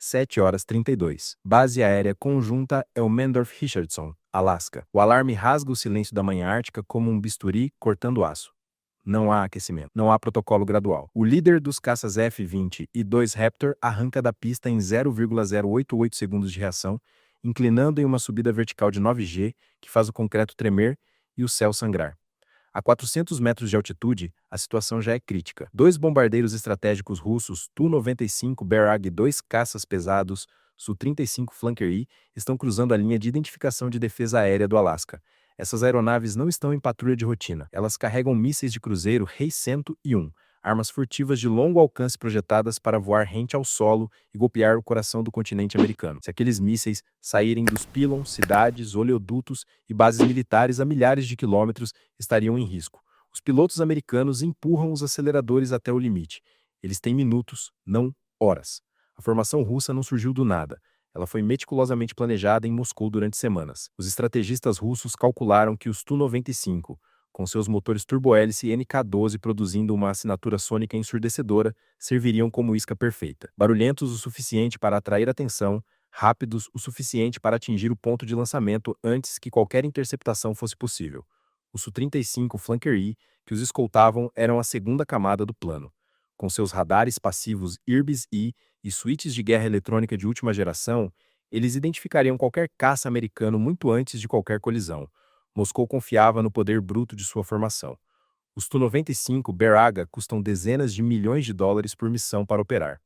7h32. Base aérea conjunta Elmendorf-Richardson, Alasca. O alarme rasga o silêncio da manhã ártica como um bisturi cortando aço. Não há aquecimento, não há protocolo gradual. O líder dos caças F-20 e 2 Raptor arranca da pista em 0,088 segundos de reação, inclinando em uma subida vertical de 9G que faz o concreto tremer e o céu sangrar. A 400 metros de altitude, a situação já é crítica. Dois bombardeiros estratégicos russos, Tu-95 Berag e dois caças pesados, Su-35 Flanker I, estão cruzando a linha de identificação de defesa aérea do Alasca. Essas aeronaves não estão em patrulha de rotina. Elas carregam mísseis de cruzeiro Rei-101, armas furtivas de longo alcance projetadas para voar rente ao solo e golpear o coração do continente americano. Se aqueles mísseis saírem dos pylons, cidades, oleodutos e bases militares a milhares de quilômetros, estariam em risco. Os pilotos americanos empurram os aceleradores até o limite. Eles têm minutos, não horas. A formação russa não surgiu do nada. Ela foi meticulosamente planejada em Moscou durante semanas. Os estrategistas russos calcularam que os Tu-95, com seus motores turbohélice NK-12 produzindo uma assinatura sônica ensurdecedora, serviriam como isca perfeita. Barulhentos o suficiente para atrair atenção, rápidos o suficiente para atingir o ponto de lançamento antes que qualquer interceptação fosse possível. Os Su-35 Flanker I, que os escoltavam, eram a segunda camada do plano. Com seus radares passivos IRBIS-I e suítes de guerra eletrônica de última geração, eles identificariam qualquer caça americano muito antes de qualquer colisão. Moscou confiava no poder bruto de sua formação. Os Tu-95 Beraga custam dezenas de milhões de dólares por missão para operar.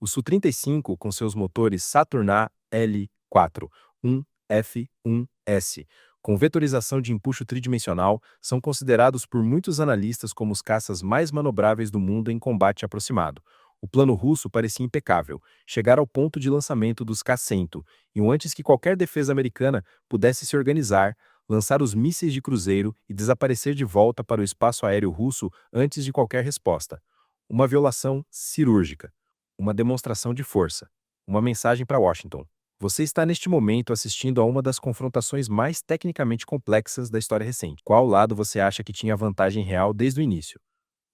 O Su-35, com seus motores Saturn A L4, 1F1S, com vetorização de empuxo tridimensional, são considerados por muitos analistas como os caças mais manobráveis do mundo em combate aproximado. O plano russo parecia impecável, chegar ao ponto de lançamento dos K-100, e antes que qualquer defesa americana pudesse se organizar, lançar os mísseis de cruzeiro e desaparecer de volta para o espaço aéreo russo antes de qualquer resposta. Uma violação cirúrgica. Uma demonstração de força. Uma mensagem para Washington. Você está neste momento assistindo a uma das confrontações mais tecnicamente complexas da história recente. Qual lado você acha que tinha vantagem real desde o início?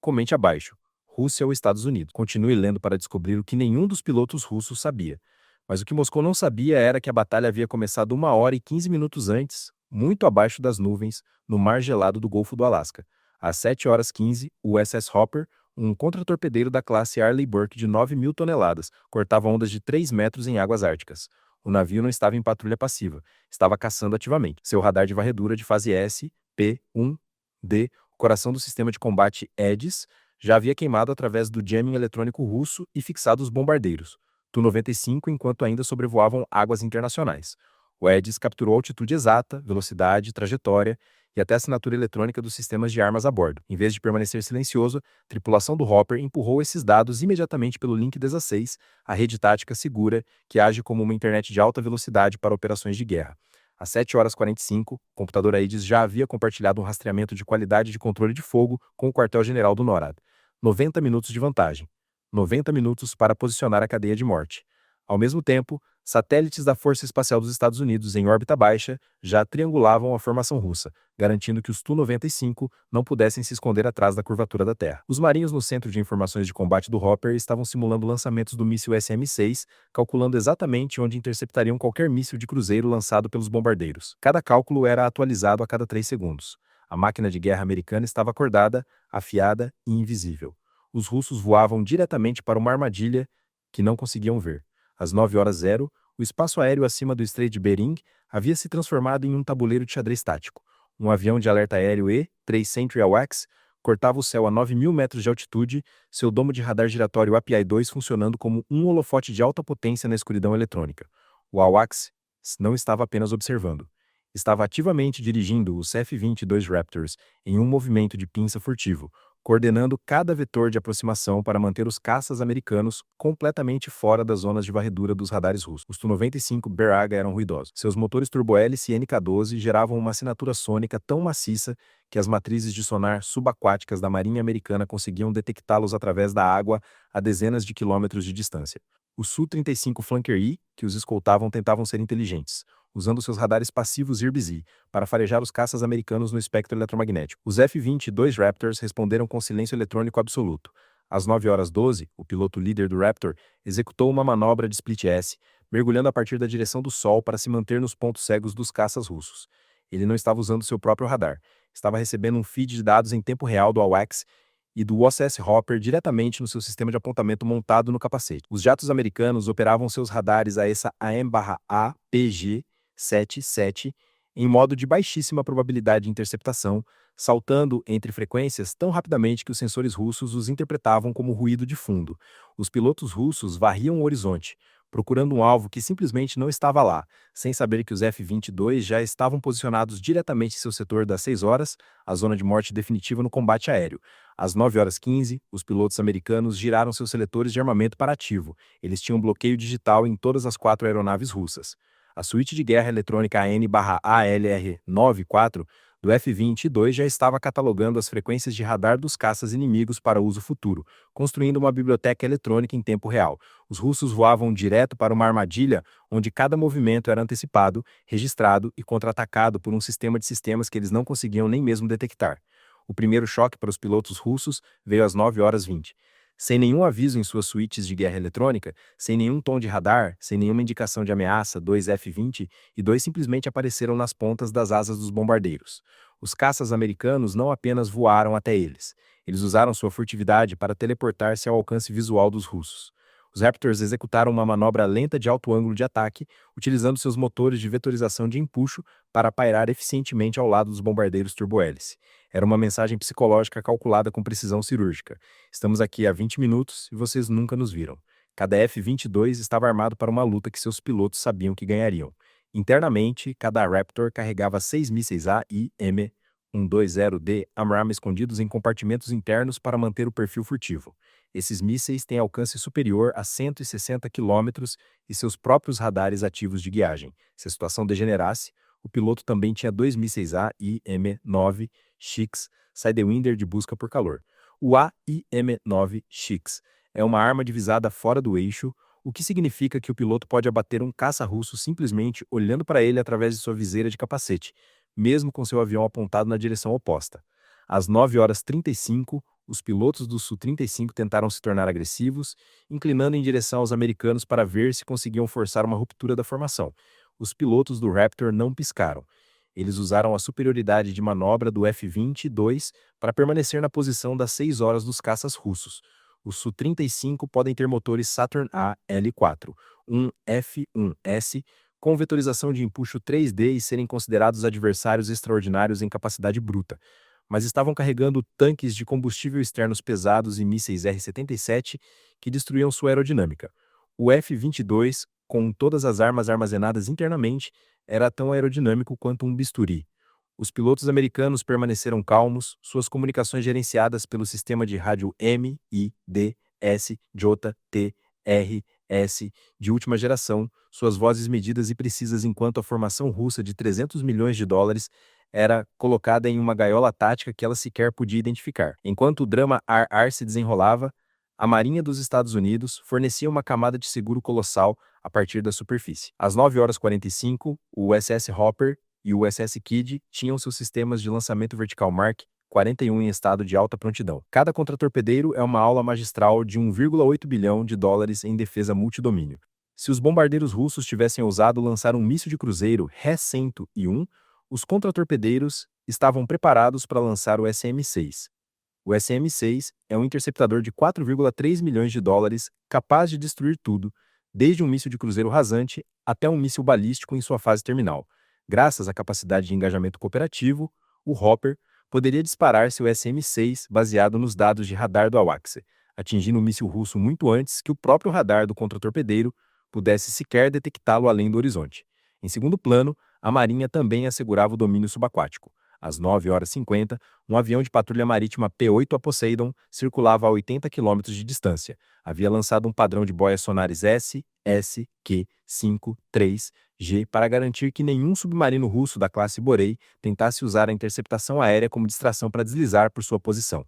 Comente abaixo. Rússia ou Estados Unidos? Continue lendo para descobrir o que nenhum dos pilotos russos sabia. Mas o que Moscou não sabia era que a batalha havia começado 1h15 antes, muito abaixo das nuvens, no mar gelado do Golfo do Alasca. Às 7h15, o USS Hopper, um contratorpedeiro da classe Arleigh Burke de 9.000 toneladas, cortava ondas de 3 metros em águas árticas. O navio não estava em patrulha passiva, estava caçando ativamente. Seu radar de varredura de fase S, P-1D, o coração do sistema de combate EDIS, já havia queimado através do jamming eletrônico russo e fixado os bombardeiros, Tu-95, enquanto ainda sobrevoavam águas internacionais. O EDIS capturou a altitude exata, velocidade, trajetória e até a assinatura eletrônica dos sistemas de armas a bordo. Em vez de permanecer silencioso, a tripulação do Hopper empurrou esses dados imediatamente pelo Link 16, a rede tática segura que age como uma internet de alta velocidade para operações de guerra. Às 7h45, o computador AIDIS já havia compartilhado um rastreamento de qualidade de controle de fogo com o quartel-general do NORAD. 90 minutos de vantagem. 90 minutos para posicionar a cadeia de morte. Ao mesmo tempo, satélites da Força Espacial dos Estados Unidos em órbita baixa já triangulavam a formação russa, garantindo que os Tu-95 não pudessem se esconder atrás da curvatura da Terra. Os marinhos no Centro de Informações de Combate do Hopper estavam simulando lançamentos do míssil SM-6, calculando exatamente onde interceptariam qualquer míssil de cruzeiro lançado pelos bombardeiros. Cada cálculo era atualizado a cada 3 segundos. A máquina de guerra americana estava acordada, afiada e invisível. Os russos voavam diretamente para uma armadilha que não conseguiam ver. Às 9h00, o espaço aéreo acima do Estreito de Bering havia se transformado em um tabuleiro de xadrez tático. Um avião de alerta aéreo E-3 Sentry AWACS cortava o céu a 9.000 metros de altitude, seu domo de radar giratório API-2 funcionando como um holofote de alta potência na escuridão eletrônica. O AWACS não estava apenas observando. Estava ativamente dirigindo os F-22 Raptors em um movimento de pinça furtivo, coordenando cada vetor de aproximação para manter os caças americanos completamente fora das zonas de varredura dos radares russos. Os Tu-95 Beraga eram ruidosos. Seus motores turbohélice NK-12 geravam uma assinatura sônica tão maciça que as matrizes de sonar subaquáticas da Marinha Americana conseguiam detectá-los através da água a dezenas de quilômetros de distância. Os Su-35 Flanker I, que os escoltavam, tentavam ser inteligentes, usando seus radares passivos IRBIS-I para farejar os caças americanos no espectro eletromagnético. Os F-22 Raptors responderam com silêncio eletrônico absoluto. Às 9h12, o piloto líder do Raptor executou uma manobra de split S, mergulhando a partir da direção do Sol para se manter nos pontos cegos dos caças russos. Ele não estava usando seu próprio radar, estava recebendo um feed de dados em tempo real do AWACS e do USS Hopper diretamente no seu sistema de apontamento montado no capacete. Os jatos americanos operavam seus radares AESA AN/APG-77 em modo de baixíssima probabilidade de interceptação, saltando entre frequências tão rapidamente que os sensores russos os interpretavam como ruído de fundo. Os pilotos russos varriam o horizonte, procurando um alvo que simplesmente não estava lá, sem saber que os F-22 já estavam posicionados diretamente em seu setor das 6 horas, a zona de morte definitiva no combate aéreo. Às 9h15, os pilotos americanos giraram seus seletores de armamento para ativo. Eles tinham bloqueio digital em todas as 4 aeronaves russas. A suíte de guerra eletrônica AN/ALR-94 do F-22 já estava catalogando as frequências de radar dos caças inimigos para uso futuro, construindo uma biblioteca eletrônica em tempo real. Os russos voavam direto para uma armadilha onde cada movimento era antecipado, registrado e contra-atacado por um sistema de sistemas que eles não conseguiam nem mesmo detectar. O primeiro choque para os pilotos russos veio às 9h20. Sem nenhum aviso em suas suítes de guerra eletrônica, sem nenhum tom de radar, sem nenhuma indicação de ameaça, dois F-22 simplesmente apareceram nas pontas das asas dos bombardeiros. Os caças americanos não apenas voaram até eles, eles usaram sua furtividade para teleportar-se ao alcance visual dos russos. Os Raptors executaram uma manobra lenta de alto ângulo de ataque, utilizando seus motores de vetorização de empuxo para pairar eficientemente ao lado dos bombardeiros turbohélice. Era uma mensagem psicológica calculada com precisão cirúrgica. Estamos aqui há 20 minutos e vocês nunca nos viram. Cada F-22 estava armado para uma luta que seus pilotos sabiam que ganhariam. Internamente, cada Raptor carregava 6 mísseis AIM-120D AMRAAM escondidos em compartimentos internos para manter o perfil furtivo. Esses mísseis têm alcance superior a 160 km e seus próprios radares ativos de guiagem. Se a situação degenerasse, o piloto também tinha 2 mísseis AIM-9 Shix Sidewinder de busca por calor. O AIM-9 Shix é uma arma divisada fora do eixo, o que significa que o piloto pode abater um caça russo simplesmente olhando para ele através de sua viseira de capacete, mesmo com seu avião apontado na direção oposta. Às 9h35, os pilotos do Su-35 tentaram se tornar agressivos, inclinando em direção aos americanos para ver se conseguiam forçar uma ruptura da formação. Os pilotos do Raptor não piscaram. Eles usaram a superioridade de manobra do F-22 para permanecer na posição das 6 horas dos caças russos. Os Su-35 podem ter motores Saturn A L4, um F-1S, com vetorização de empuxo 3D e serem considerados adversários extraordinários em capacidade bruta, mas estavam carregando tanques de combustível externos pesados e mísseis R-77 que destruíam sua aerodinâmica. O F-22, com todas as armas armazenadas internamente, era tão aerodinâmico quanto um bisturi. Os pilotos americanos permaneceram calmos, suas comunicações gerenciadas pelo sistema de rádio MIDSJTRS de última geração, suas vozes medidas e precisas enquanto a formação russa de 300 milhões de dólares era colocada em uma gaiola tática que ela sequer podia identificar. Enquanto o drama ar-ar se desenrolava, a Marinha dos Estados Unidos fornecia uma camada de seguro colossal a partir da superfície. Às 9h45, o USS Hopper e o USS Kidd tinham seus sistemas de lançamento vertical Mark 41 em estado de alta prontidão. Cada contratorpedeiro é uma aula magistral de 1,8 bilhão de dólares em defesa multidomínio. Se os bombardeiros russos tivessem ousado lançar um míssil de cruzeiro RE-101, os contratorpedeiros estavam preparados para lançar o SM-6. O SM-6 é um interceptador de 4,3 milhões de dólares capaz de destruir tudo, desde um míssil de cruzeiro rasante até um míssil balístico em sua fase terminal. Graças à capacidade de engajamento cooperativo, o Hopper poderia disparar seu SM-6 baseado nos dados de radar do AWACS, atingindo o míssil russo muito antes que o próprio radar do contratorpedeiro pudesse sequer detectá-lo além do horizonte. Em segundo plano, a Marinha também assegurava o domínio subaquático. Às 9h50, um avião de patrulha marítima P-8A Poseidon circulava a 80 km de distância. Havia lançado um padrão de boias sonares SSQ-53G para garantir que nenhum submarino russo da classe Borei tentasse usar a interceptação aérea como distração para deslizar por sua posição.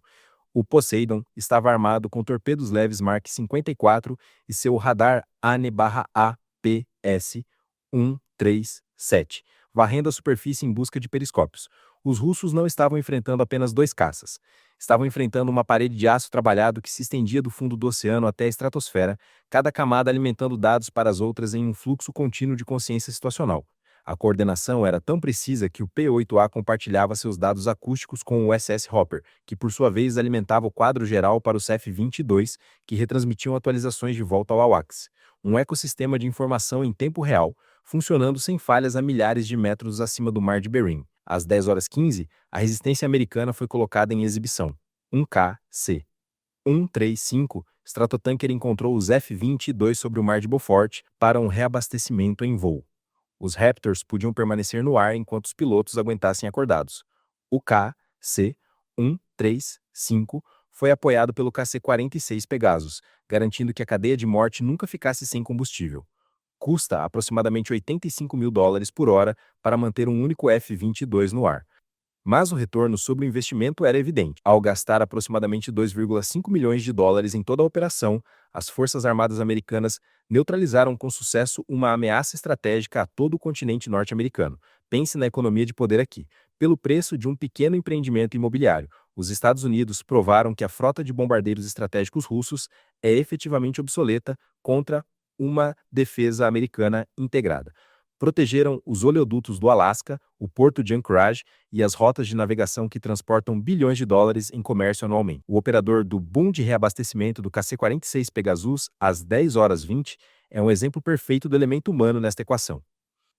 O Poseidon estava armado com torpedos leves Mark 54 e seu radar AN/APS-137, varrendo a superfície em busca de periscópios. Os russos não estavam enfrentando apenas 2 caças. Estavam enfrentando uma parede de aço trabalhado que se estendia do fundo do oceano até a estratosfera, cada camada alimentando dados para as outras em um fluxo contínuo de consciência situacional. A coordenação era tão precisa que o P-8A compartilhava seus dados acústicos com o SS Hopper, que por sua vez alimentava o quadro geral para o CF-22, que retransmitiam atualizações de volta ao AWACS, um ecossistema de informação em tempo real, funcionando sem falhas a milhares de metros acima do mar de Bering. Às 10h15, a resistência americana foi colocada em exibição. 1K-C. 135, Stratotanker encontrou os F-22 sobre o mar de Beaufort para um reabastecimento em voo. Os Raptors podiam permanecer no ar enquanto os pilotos aguentassem acordados. O KC-135 foi apoiado pelo KC-46 Pegasus, garantindo que a cadeia de morte nunca ficasse sem combustível. Custa aproximadamente $85.000 por hora para manter um único F-22 no ar. Mas o retorno sobre o investimento era evidente. Ao gastar aproximadamente $2,5 milhões em toda a operação, as Forças Armadas Americanas neutralizaram com sucesso uma ameaça estratégica a todo o continente norte-americano. Pense na economia de poder aqui. Pelo preço de um pequeno empreendimento imobiliário, os Estados Unidos provaram que a frota de bombardeiros estratégicos russos é efetivamente obsoleta contra uma defesa americana integrada. Protegeram os oleodutos do Alasca, o porto de Anchorage e as rotas de navegação que transportam bilhões de dólares em comércio anualmente. O operador do boom de reabastecimento do KC-46 Pegasus às 10h20 é um exemplo perfeito do elemento humano nesta equação.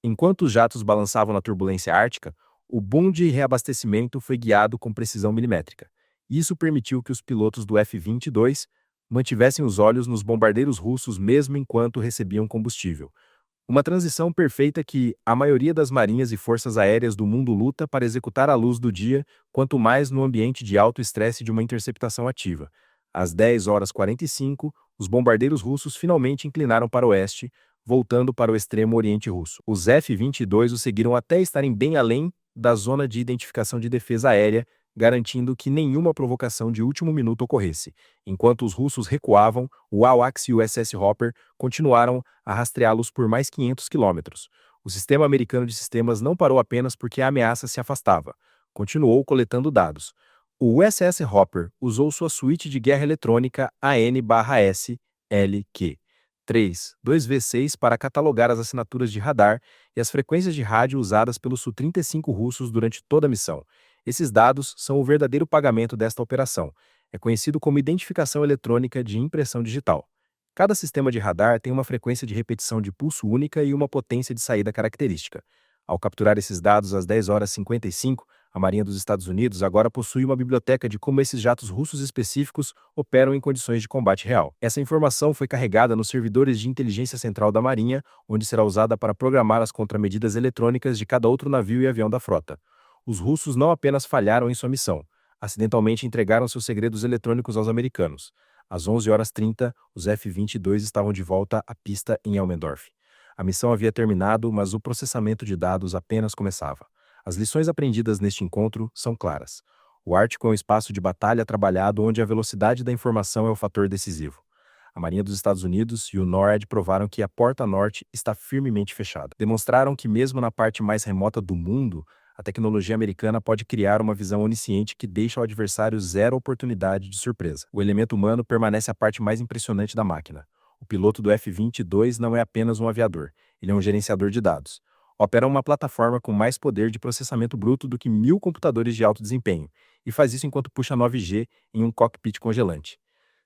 Enquanto os jatos balançavam na turbulência ártica, o boom de reabastecimento foi guiado com precisão milimétrica. Isso permitiu que os pilotos do F-22 mantivessem os olhos nos bombardeiros russos mesmo enquanto recebiam combustível. Uma transição perfeita que a maioria das marinhas e forças aéreas do mundo luta para executar à luz do dia, quanto mais no ambiente de alto estresse de uma interceptação ativa. Às 10h45, os bombardeiros russos finalmente inclinaram para o oeste, voltando para o extremo oriente russo. Os F-22 os seguiram até estarem bem além da zona de identificação de defesa aérea, garantindo que nenhuma provocação de último minuto ocorresse. Enquanto os russos recuavam, o AWACS e o SS Hopper continuaram a rastreá-los por mais 500 quilômetros. O sistema americano de sistemas não parou apenas porque a ameaça se afastava. Continuou coletando dados. O SS Hopper usou sua suíte de guerra eletrônica AN/S-LQ 2V6 para catalogar as assinaturas de radar e as frequências de rádio usadas pelos Su-35 russos durante toda a missão. Esses dados são o verdadeiro pagamento desta operação. É conhecido como identificação eletrônica de impressão digital. Cada sistema de radar tem uma frequência de repetição de pulso única e uma potência de saída característica. Ao capturar esses dados às 10h55, a Marinha dos Estados Unidos agora possui uma biblioteca de como esses jatos russos específicos operam em condições de combate real. Essa informação foi carregada nos servidores de inteligência central da Marinha, onde será usada para programar as contramedidas eletrônicas de cada outro navio e avião da frota. Os russos não apenas falharam em sua missão, acidentalmente entregaram seus segredos eletrônicos aos americanos. Às 11h30, os F-22 estavam de volta à pista em Elmendorf. A missão havia terminado, mas o processamento de dados apenas começava. As lições aprendidas neste encontro são claras. O Ártico é um espaço de batalha trabalhado onde a velocidade da informação é o fator decisivo. A Marinha dos Estados Unidos e o NORAD provaram que a porta norte está firmemente fechada. Demonstraram que mesmo na parte mais remota do mundo, a tecnologia americana pode criar uma visão onisciente que deixa ao adversário zero oportunidade de surpresa. O elemento humano permanece a parte mais impressionante da máquina. O piloto do F-22 não é apenas um aviador, ele é um gerenciador de dados. Opera uma plataforma com mais poder de processamento bruto do que 1000 computadores de alto desempenho, e faz isso enquanto puxa 9G em um cockpit congelante.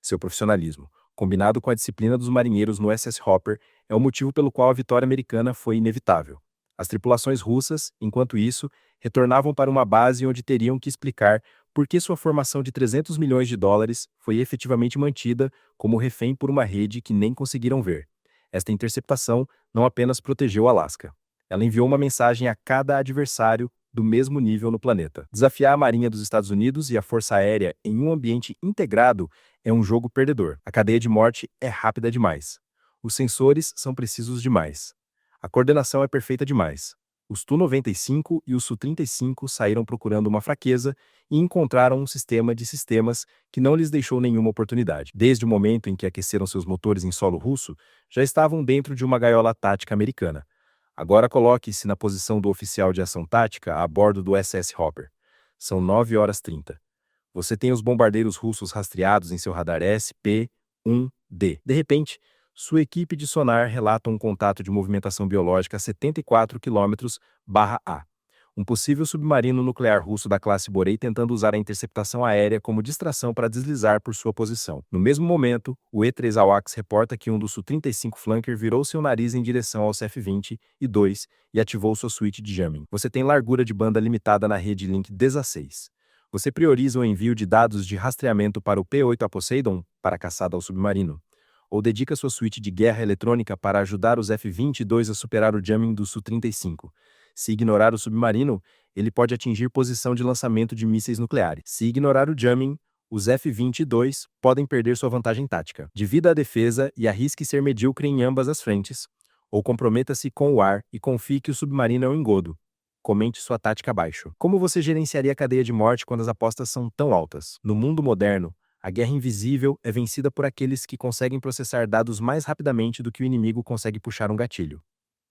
Seu profissionalismo, combinado com a disciplina dos marinheiros no SS Hopper, é o motivo pelo qual a vitória americana foi inevitável. As tripulações russas, enquanto isso, retornavam para uma base onde teriam que explicar por que sua formação de $300 milhões foi efetivamente mantida como refém por uma rede que nem conseguiram ver. Esta interceptação não apenas protegeu Alasca. Ela enviou uma mensagem a cada adversário do mesmo nível no planeta. Desafiar a Marinha dos Estados Unidos e a Força Aérea em um ambiente integrado é um jogo perdedor. A cadeia de morte é rápida demais. Os sensores são precisos demais. A coordenação é perfeita demais. Os Tu-95 e os Su-35 saíram procurando uma fraqueza e encontraram um sistema de sistemas que não lhes deixou nenhuma oportunidade. Desde o momento em que aqueceram seus motores em solo russo, já estavam dentro de uma gaiola tática americana. Agora coloque-se na posição do oficial de ação tática a bordo do SS Hopper. São 9h30. Você tem os bombardeiros russos rastreados em seu radar SP-1D. De repente, sua equipe de sonar relata um contato de movimentação biológica a 74 km/A. Um possível submarino nuclear russo da classe Borei tentando usar a interceptação aérea como distração para deslizar por sua posição. No mesmo momento, o E-3 AWACS reporta que um dos Su-35 Flanker virou seu nariz em direção ao CF-20 e ativou sua suíte de jamming. Você tem largura de banda limitada na rede Link 16. Você prioriza o envio de dados de rastreamento para o P-8A Poseidon para a caçada ao submarino, ou dedica sua suíte de guerra eletrônica para ajudar os F-22 a superar o jamming do Su-35. Se ignorar o submarino, ele pode atingir posição de lançamento de mísseis nucleares. Se ignorar o jamming, os F-22 podem perder sua vantagem tática. Divida a defesa e arrisque ser medíocre em ambas as frentes, ou comprometa-se com o ar e confie que o submarino é um engodo. Comente sua tática abaixo. Como você gerenciaria a cadeia de morte quando as apostas são tão altas? No mundo moderno, a guerra invisível é vencida por aqueles que conseguem processar dados mais rapidamente do que o inimigo consegue puxar um gatilho.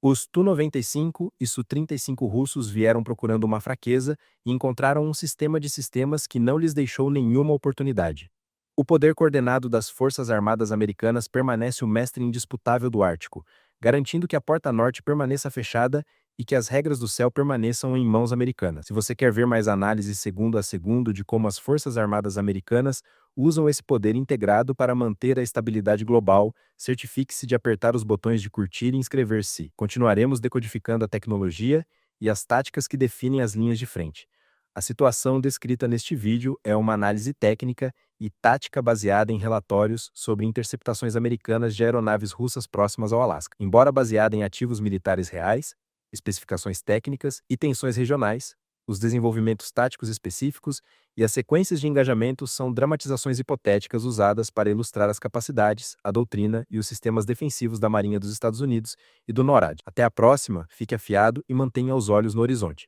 Os Tu-95 e Su-35 russos vieram procurando uma fraqueza e encontraram um sistema de sistemas que não lhes deixou nenhuma oportunidade. O poder coordenado das Forças Armadas Americanas permanece o mestre indisputável do Ártico, garantindo que a porta norte permaneça fechada e que as regras do céu permaneçam em mãos americanas. Se você quer ver mais análises segundo a segundo de como as Forças Armadas Americanas usam esse poder integrado para manter a estabilidade global, certifique-se de apertar os botões de curtir e inscrever-se. Continuaremos decodificando a tecnologia e as táticas que definem as linhas de frente. A situação descrita neste vídeo é uma análise técnica e tática baseada em relatórios sobre interceptações americanas de aeronaves russas próximas ao Alasca. Embora baseada em ativos militares reais, especificações técnicas e tensões regionais, os desenvolvimentos táticos específicos e as sequências de engajamento são dramatizações hipotéticas usadas para ilustrar as capacidades, a doutrina e os sistemas defensivos da Marinha dos Estados Unidos e do NORAD. Até a próxima, fique afiado e mantenha os olhos no horizonte.